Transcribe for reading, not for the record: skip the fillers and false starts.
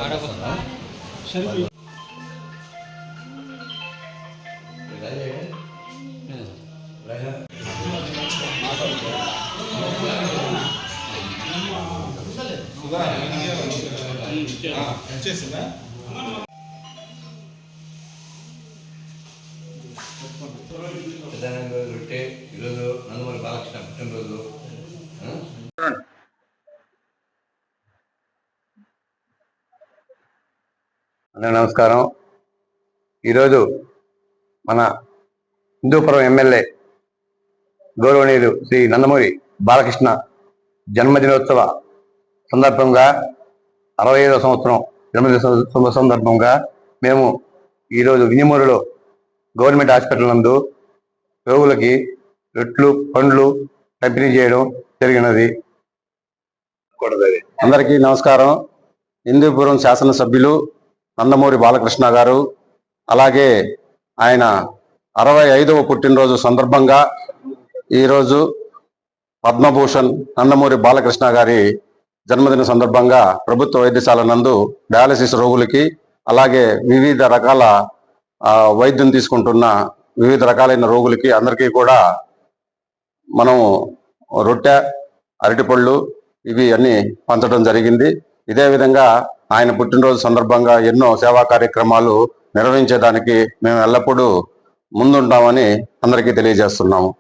ప్రధానంగా రొట్టె ఈరోజు నందమూరి బాలకృష్ణ పుట్టినరోజు. అందరికీ నమస్కారం. ఈరోజు మన హిందూపురం ఎమ్మెల్యే గౌరవనీయులు శ్రీ నందమూరి బాలకృష్ణ జన్మదినోత్సవ సందర్భంగా 65వ సంవత్సరం జన్మదిన సందర్భంగా మేము ఈరోజు వినిమూరులో గవర్నమెంట్ హాస్పిటల్ నందు రోగులకి రొట్లు పండ్లు పంపిణీ చేయడం జరిగినది. అందరికీ నమస్కారం. హిందూపురం శాసనసభ్యులు నందమూరి బాలకృష్ణ గారు, అలాగే ఆయన 65వ పుట్టినరోజు సందర్భంగా ఈరోజు పద్మభూషణ్ నందమూరి బాలకృష్ణ గారి జన్మదిన సందర్భంగా ప్రభుత్వ వైద్యశాల నందు డయాలసిస్ రోగులకి, అలాగే వివిధ రకాల వైద్యం తీసుకుంటున్న వివిధ రకాలైన రోగులకి అందరికీ కూడా మనం రొట్టె, అరటిపళ్ళు ఇవి అన్ని పంచడం జరిగింది. ఇదే విధంగా ఆయన పుట్టినరోజు సందర్భంగా ఎన్నో సేవా కార్యక్రమాలు నిర్వహించేదానికి మేము ఎల్లప్పుడూ ముందుంటామని అందరికీ తెలియజేస్తున్నాము.